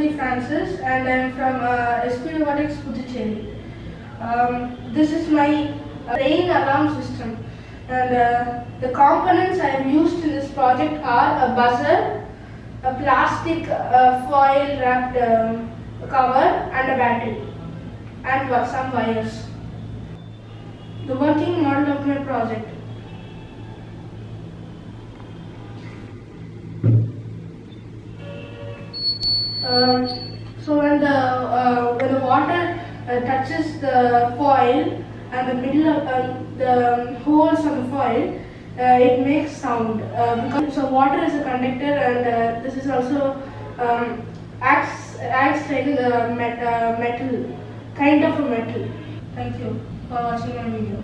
Wesley Francis and I am from SP Robotics, Puducherry. This is my rain alarm system, and the components I have used in this project are a buzzer, a plastic foil wrapped cover and a battery and some wires. The working model of my project. So when the water touches the foil and the middle of the holes on the foil, it makes sound. So water is a conductor, and this is also acts like a metal, kind of a metal. Thank you for watching my video.